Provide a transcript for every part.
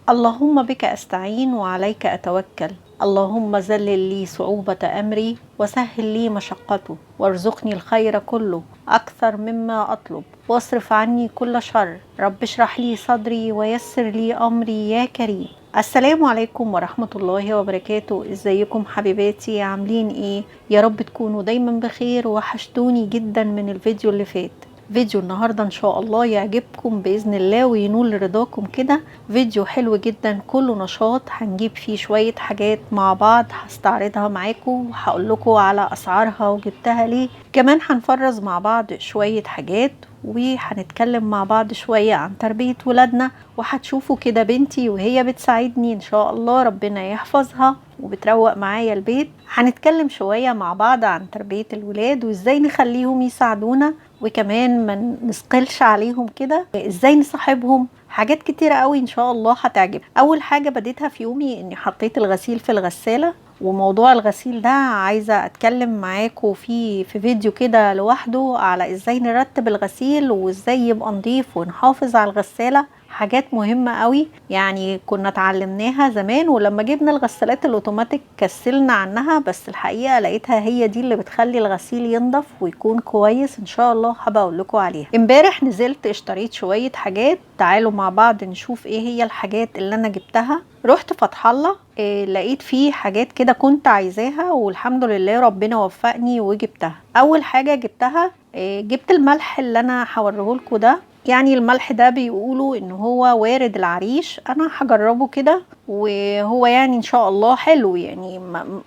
اللهم بك أستعين وعليك أتوكل. اللهم ذلل لي صعوبة أمري وسهل لي مشقته وارزقني الخير كله أكثر مما أطلب واصرف عني كل شر. رب اشرح لي صدري ويسر لي أمري يا كريم. السلام عليكم ورحمة الله وبركاته. ازيكم حبيباتي، عاملين ايه؟ يا رب تكونوا دايما بخير. وحشتوني جدا من الفيديو اللي فات. فيديو النهاردة ان شاء الله يعجبكم بإذن الله وينول رضاكم كده. فيديو حلو جدا كله نشاط، هنجيب فيه شوية حاجات مع بعض هستعرضها معاكم وهقول لكم على اسعارها وجبتها ليه. كمان هنفرز مع بعض شوية حاجات وهنتكلم مع بعض شوية عن تربية ولادنا، وهتشوفوا كده بنتي وهي بتساعدني ان شاء الله ربنا يحفظها وبتروق معايا البيت. هنتكلم شوية مع بعض عن تربية الولاد وازاي نخليهم يساعدونا، وكمان ما نثقلش عليهم كده، ازاي نصاحبهم. حاجات كتيرة قوي ان شاء الله هتعجب. اول حاجة بديتها في يومي اني حطيت الغسيل في الغسالة، وموضوع الغسيل ده عايزة اتكلم معاكم في فيديو كده لوحده على ازاي نرتب الغسيل وازاي يبقى نضيف ونحافظ على الغسالة. حاجات مهمة قوي يعني كنا اتعلمناها زمان، ولما جبنا الغسالات الاوتوماتيك كسلنا عنها، بس الحقيقة لقيتها هي دي اللي بتخلي الغسيل ينضف ويكون كويس. ان شاء الله هبقى اقول لكم عليها. امبارح نزلت اشتريت شوية حاجات، تعالوا مع بعض نشوف ايه هي الحاجات اللي انا جبتها. رحت فتح الله، لقيت فيه حاجات كده كنت عايزاها والحمد لله ربنا وفقني وجبتها. اول حاجة جبتها جبت الملح اللي انا هوريهولكوا ده. يعني الملح ده بيقولوا ان هو وارد العريش، انا هجربه كده وهو يعني ان شاء الله حلو، يعني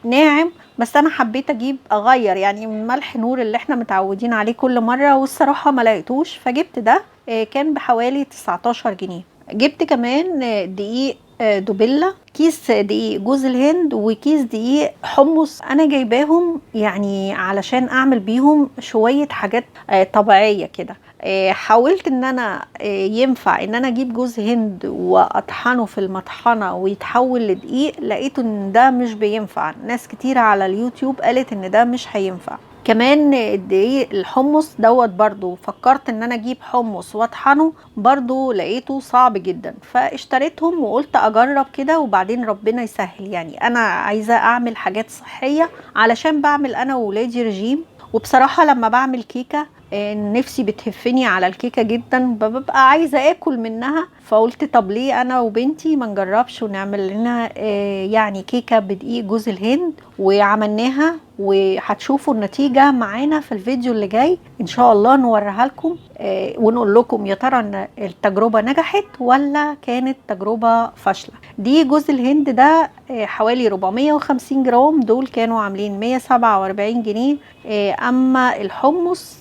ناعم. بس انا حبيت اغير يعني من ملح نور اللي احنا متعودين عليه كل مرة، والصراحة ما لقيتوش فجبت ده. كان بحوالي 19 جنيه. جبت كمان دقيق دوبيلا، كيس دقيق جوز الهند، وكيس دقيق حمص. انا جايباهم يعني علشان اعمل بيهم شوية حاجات طبيعية كده. حاولت ان انا ينفع ان انا اجيب جوز هند واطحنه في المطحنة ويتحول لدقيق، لقيت ان ده مش بينفع. ناس كتير على اليوتيوب قالت ان ده مش هينفع. كمان الدقيق الحمص دوت برضو فكرت ان انا اجيب حمص واطحنه، برضو لقيته صعب جدا فاشتريتهم وقلت اجرب كده وبعدين ربنا يسهل. يعني انا عايزة اعمل حاجات صحية علشان بعمل انا وولادي رجيم، وبصراحة لما بعمل كيكة نفسي بتهفني على الكيكة جدا، ببقى عايزة اكل منها. فقلت طب ليه انا وبنتي ما نجربش ونعمل لنا يعني كيكة بدقيق جوز الهند، وعملناها وهتشوفوا النتيجة معانا في الفيديو اللي جاي ان شاء الله نوريها لكم ونقول لكم يا ترى ان التجربة نجحت ولا كانت تجربة فاشلة. دي جوز الهند ده حوالي 450 جرام، دول كانوا عاملين 147 جنيه. اما الحمص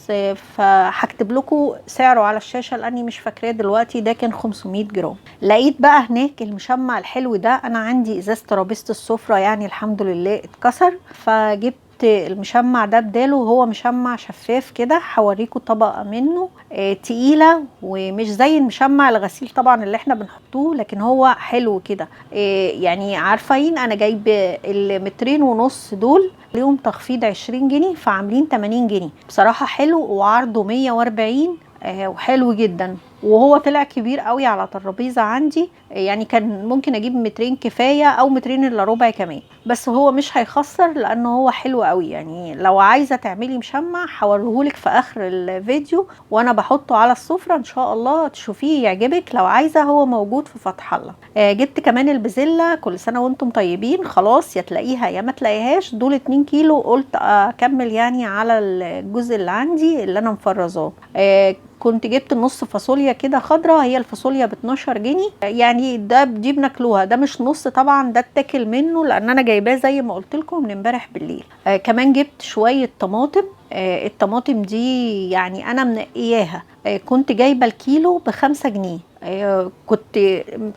فهكتب لكم سعره على الشاشة لاني مش فاكراه دلوقتي، ده كان 500 جرام. لقيت بقى هناك المشمع الحلو ده، انا عندي ازازة ترابيزة السفرة يعني الحمد لله اتكسر، فجبت المشمع ده بداله. هو مشمع شفاف كده، هوريكم طبقة منه تقيلة ومش زي المشمع الغسيل طبعا اللي احنا بنحطوه، لكن هو حلو كده. يعني عارفين انا جايب المترين ونص دول ليهم تخفيض 20 جنيه فعاملين 80 جنيه. بصراحة حلو وعرضه 140 وحلو جدا. وهو طلع كبير قوي على ترابيزه عندي، يعني كان ممكن اجيب مترين كفايه او مترين الا ربع كمان، بس هو مش هيخسر لانه هو حلو قوي. يعني لو عايزه تعملي مشمع هوريهولك في اخر الفيديو وانا بحطه على السفره ان شاء الله تشوفيه يعجبك. لو عايزه هو موجود في فتح الله. جبت كمان البزله، كل سنه وانتم طيبين، خلاص يا تلاقيها يا ما تلاقيهاش. دول 2 كيلو، قلت اكمل يعني على الجزء اللي عندي اللي انا مفرزاه. كنت جبت نص فاصوليا كده خضرة، هي الفاصوليا ب 12 جنيه يعني. دي بناكلوها، ده مش نص طبعا، ده اتاكل منه لان انا جايباه زي ما قلت لكم من امبارح بالليل. كمان جبت شوية طماطم. الطماطم دي يعني انا منقياها. كنت جايبه الكيلو ب5 جنيه.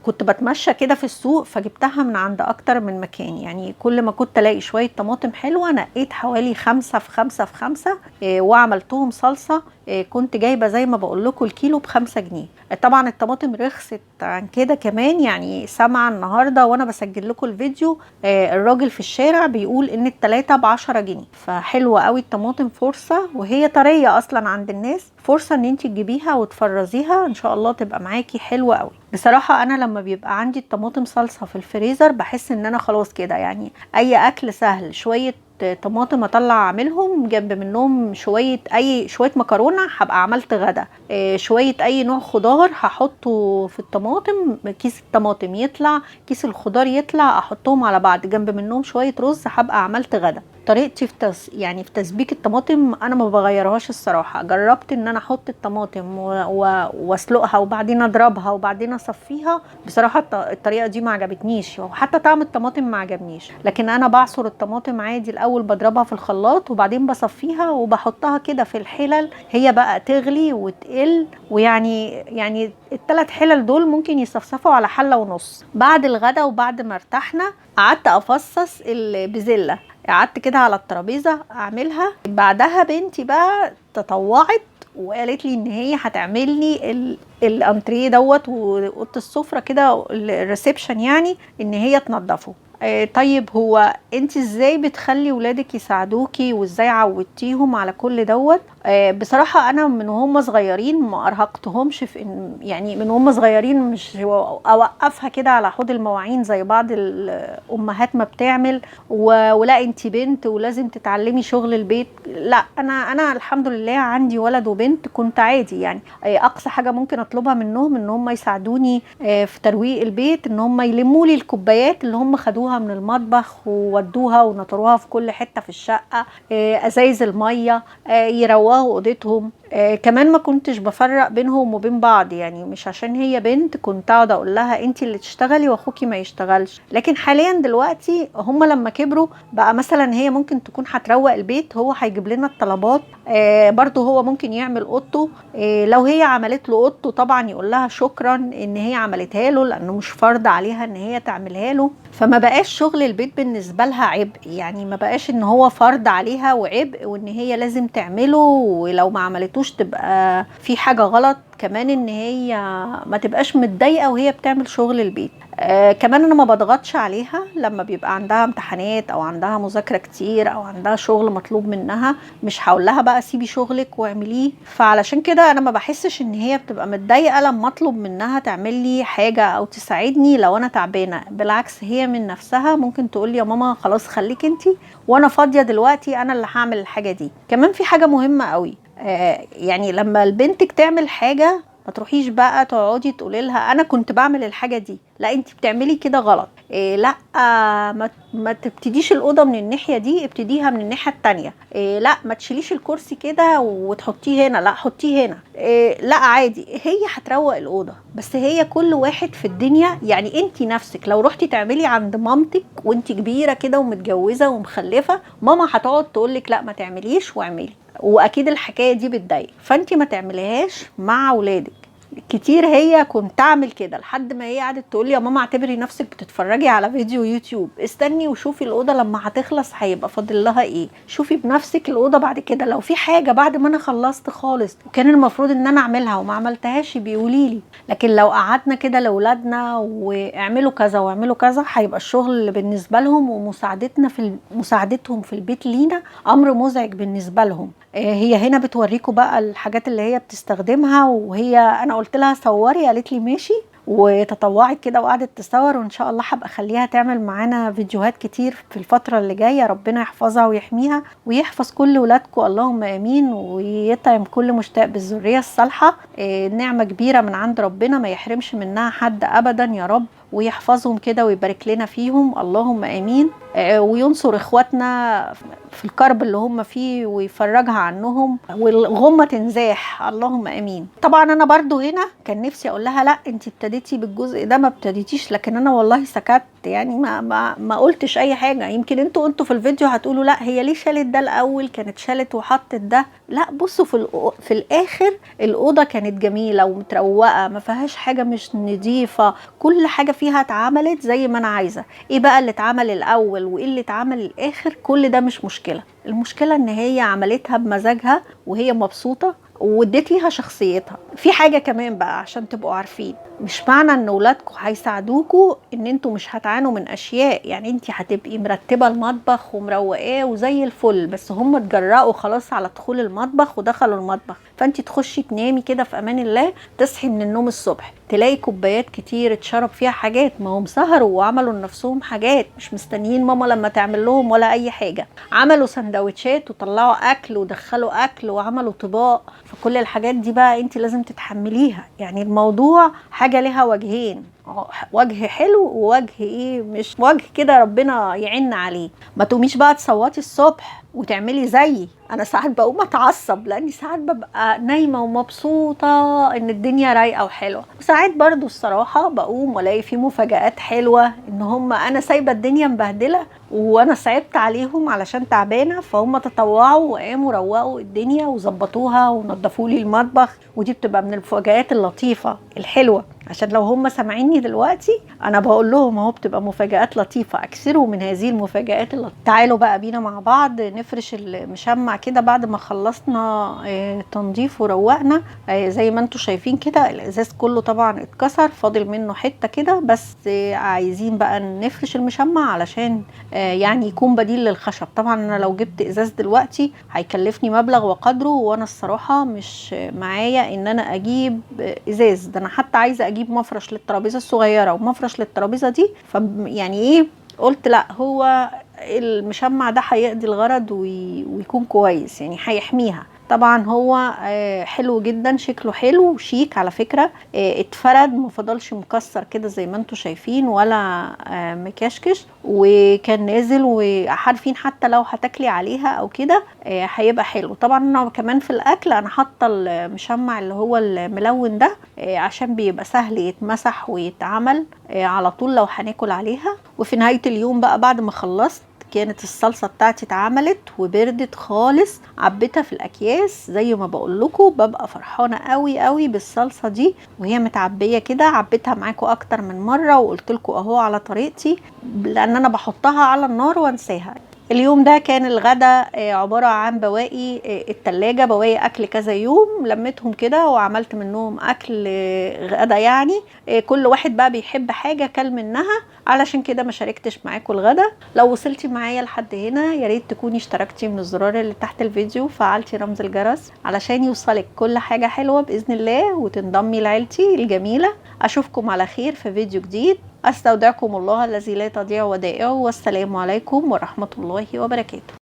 كنت بتمشى كده في السوق فجبتها من عند اكتر من مكان، يعني كل ما كنت الاقي شويه طماطم حلوه نقيت حوالي 5 في 5 في 5 وعملتهم صلصه. كنت جايبه زي ما بقول لكم الكيلو ب5 جنيه. طبعا الطماطم رخصت عن كده كمان، يعني سامعه النهارده وانا بسجل لكم الفيديو الراجل في الشارع بيقول ان التلاتة ب10 جنيه. فحلوه قوي الطماطم، فرصه وهي طريه اصلا عند الناس، فرصه ان انت تجيبيها وتفرزيها ان شاء الله تبقى معاكي حلوه قوي. بصراحة انا لما بيبقى عندي الطماطم صلصة في الفريزر بحس ان انا خلاص كده، يعني اي اكل سهل شوية طماطم اطلع اعملهم جنب منهم شويه مكرونه هبقى عملت غدا. شويه اي نوع خضار هحطه في الطماطم، كيس الطماطم يطلع، كيس الخضار يطلع، احطهم على بعض جنب منهم شويه رز، هبقى عملت غدا. طريقتي يعني في تسبيك الطماطم انا ما بغيرهاش الصراحه. جربت ان انا احط الطماطم واسلقها وبعدين اضربها وبعدين اصفيها، بصراحه الطريقه دي ما عجبتنيش، وحتى طعم الطماطم ما عجبنيش. لكن انا بعصر الطماطم عادي الاول، بضربها في الخلاط وبعدين بصفيها وبحطها كده في الحلل، هي بقى تغلي وتقل، ويعني الثلاث حلل دول ممكن يصفصفوا على حله ونص. بعد الغدا وبعد ما ارتحنا قعدت افصص البزله، قعدت كده على الترابيزه اعملها. بعدها بنتي بقى تطوعت وقالت لي ان هي هتعمل لي الانتريه دوت واوضه السفره كده الريسبشن، يعني ان هي تنظفه. طيب هو انت ازاي بتخلي ولادك يساعدوكي وازاي عودتيهم على كل دوت؟ بصراحة انا من هم صغيرين ما ارهقتهمش في يعني من هم صغيرين مش اوقفها كده على حوض المواعين زي بعض الامهات ما بتعمل، ولا انت بنت ولازم تتعلمي شغل البيت. لا، انا الحمد لله عندي ولد وبنت، كنت عادي يعني اقصى حاجة ممكن اطلبها منهم ان هم يساعدوني في ترويق البيت، ان هم يلموا لي الكوبايات اللي هم خدوها من المطبخ وودوها ونطروها في كل حتة في الشقة، ازايز المية، يروقوا اوضتهم. كمان ما كنتش بفرق بينهم وبين بعض، يعني مش عشان هي بنت كنت اقعد اقول لها انت اللي تشتغلي واخوكي ما يشتغلش. لكن حاليا دلوقتي هم لما كبروا بقى مثلا هي ممكن تكون هتروق البيت، هو هيجيب لنا الطلبات، برضو هو ممكن يعمل اوضته، لو هي عملت له اوضته طبعا يقول لها شكرا ان هي عملتها له، لانه مش فرض عليها ان هي تعملها له. فما بقاش شغل البيت بالنسبة لها عبء، يعني ما بقاش ان هو فرض عليها وعبء وان هي لازم تعمله، ولو ما عملتوش تبقى في حاجة غلط. كمان ان هي ما تبقاش متضايقة وهي بتعمل شغل البيت. كمان انا ما بضغطش عليها لما بيبقى عندها امتحانات او عندها مذاكرة كتير او عندها شغل مطلوب منها، مش هقول لها بقى سيبي شغلك واعمليه. فعلشان كده انا ما بحسش ان هي بتبقى متضايقة لما اطلب منها تعمل لي حاجة او تساعدني لو انا تعبانة. بالعكس هي من نفسها ممكن تقول لي يا ماما خلاص خليك انتي وانا فاضية دلوقتي، انا اللي هعمل الحاجة دي. كمان في حاجة مهمة قوي، يعني لما بنتك تعمل حاجة ما تروحيش بقى تقعدي تقولي لها انا كنت بعمل الحاجه دي، لا انت بتعملي كده غلط. لا، ما تبتديش الاوضه من الناحيه دي، ابتديها من الناحيه التانية. لا، ما تشيليش الكرسي كده وتحطيه هنا، لا حطيه هنا. لا عادي، هي هتروق الاوضه. بس هي كل واحد في الدنيا، يعني انت نفسك لو رحتي تعملي عند مامتك وانت كبيره كده ومتجوزه ومخلفه، ماما هتقعد تقولك لا ما تعمليش واعملي، واكيد الحكايه دي بتضايق، فانت ما تعمليهاش مع اولادك كتير. هي كنت اعمل كده لحد ما هي قعدت تقول لي يا ماما اعتبري نفسك بتتفرجي على فيديو يوتيوب، استني وشوفي الاوضه لما هتخلص هيبقى فاضل لها ايه، شوفي بنفسك الاوضه بعد كده. لو في حاجه بعد ما انا خلصت خالص وكان المفروض ان انا اعملها وما عملتهاش بيقولي لي. لكن لو قعدنا كده لاولادنا واعملوا كذا واعملوا كذا، هيبقى الشغل بالنسبه لهم ومساعدتنا مساعدتهم في البيت لينا امر مزعج بالنسبه لهم. هي هنا بتوريكم بقى الحاجات اللي هي بتستخدمها، وهي انا قلت لها صوري، قالت لي ماشي، وتطوعت كده وقعدت تصور، وان شاء الله هبقى اخليها تعمل معانا فيديوهات كتير في الفتره اللي جايه. ربنا يحفظها ويحميها ويحفظ كل ولادكم اللهم امين، ويطعم كل مشتاق بالذريه الصالحه. نعمه كبيره من عند ربنا ما يحرمش منها حد ابدا يا رب، ويحفظهم كده ويبارك لنا فيهم اللهم امين. وينصر اخواتنا في الكرب اللي هم فيه ويفرجها عنهم والغمة تنزاح اللهم امين. طبعا انا برضو هنا كان نفسي اقول لها لا انت ابتديتي بالجزء ده ما ابتديتيش، لكن انا والله سكت، يعني ما قلتش اي حاجة. يمكن انتوا في الفيديو هتقولوا لا هي ليه شالت ده الاول، كانت شالت وحطت ده. لا بصوا في الاخر الاوضة كانت جميلة ومتروقة، ما فيهاش حاجة مش نظيفة، كل حاجة فيها اتعملت زي ما انا عايزة. ايه بقى اللي اتعمل الاول وايه اللي اتعمل الاخر كل ده مش مشكلة، المشكلة ان هي عملتها بمزاجها وهي مبسوطة واديت ليها شخصيتها. في حاجة كمان بقى عشان تبقوا عارفين، مش معنى ان ولادكم هيساعدوكوا ان انتوا مش هتعانوا من اشياء. يعني انت هتبقي مرتبة المطبخ ومروقاه وزي الفل، بس هم اتجرأوا خلاص على دخول المطبخ ودخلوا المطبخ، فانت تخشي تنامي كده في امان الله، تصحي من النوم الصبح تلاقي كوبايات كتير اتشرب فيها حاجات، ما هم سهروا وعملوا لنفسهم حاجات، مش مستنيين ماما لما تعمل لهم ولا اي حاجة. عملوا سندوتشات وطلعوا اكل ودخلوا اكل وعملوا طباق، فكل الحاجات دي بقى انت لازم تتحمليها. يعني الموضوع حاجة لها وجهين، وجه حلو ووجه ايه مش وجه كده، ربنا يعين عليه. ما تقوميش بقى تصوتي الصبح وتعملي زيي. انا ساعات بقوم اتعصب لاني ساعات ببقى نايمه ومبسوطه ان الدنيا رايقه وحلوه، وساعات برضو الصراحه بقوم والاقي في مفاجآت حلوه، ان هم انا سايبه الدنيا مبهدله وانا صعبت عليهم علشان تعبانه، فهم تطوعوا وقاموا روقوا الدنيا وظبطوها ونضفوا لي المطبخ. ودي بتبقى من المفاجآت اللطيفه الحلوه، عشان لو هم سامعيني دلوقتي انا بقول لهم اهو بتبقى مفاجآت لطيفه، اكثروا من هذه المفاجآت اللطيفه. تعالوا بقى بينا مع بعض نفرش المشمع كده بعد ما خلصنا تنظيف وروقنا. زي ما انتم شايفين كده الازاز كله طبعا اتكسر، فاضل منه حته كده بس. عايزين بقى نفرش المشمع علشان يعني يكون بديل للخشب. طبعا انا لو جبت ازاز دلوقتي هيكلفني مبلغ وقدره، وانا الصراحه مش معايا ان انا اجيب ازاز. ده انا حتى عايزه اجيب مفرش للترابيزه الصغيره ومفرش للترابيزه دي، يعني ايه، قلت لا هو المشمع ده هيقضي الغرض ويكون كويس، يعني هيحميها. طبعا هو حلو جدا، شكله حلو وشيك على فكرة. اتفرد مفضلش مكسر كده زي ما انتوا شايفين، ولا مكشكش، وكان نازل وعارفين حتى لو هتاكلي عليها او كده هيبقى حلو. طبعا انا كمان في الاكل انا حاطه المشمع اللي هو الملون ده عشان بيبقى سهل يتمسح ويتعمل على طول لو هناكل عليها. وفي نهاية اليوم بقى بعد ما خلصت كانت الصلصه بتاعتي اتعملت وبردت خالص، عبيتها في الاكياس زي ما بقول لكم. ببقى فرحانه قوي قوي بالصلصه دي وهي متعبيه كده. عبيتها معاكم اكتر من مره وقلت لكم اهو على طريقتي، لان انا بحطها على النار وانساها. اليوم ده كان الغدا عبارة عن بواقي التلاجة، بواقي أكل كذا يوم لميتهم كده وعملت منهم أكل غدا. يعني كل واحد بقى بيحب حاجة كل منها، علشان كده ما شاركتش معاكم الغدا. لو وصلتي معايا لحد هنا يا ريت تكوني اشتركتي من الزرار اللي تحت الفيديو وفعلتي رمز الجرس علشان يوصلك كل حاجة حلوة بإذن الله، وتنضمي لعيلتي الجميلة. أشوفكم على خير في فيديو جديد. أستودعكم الله الذي لا تضيع ودائعه، والسلام عليكم ورحمة الله وبركاته.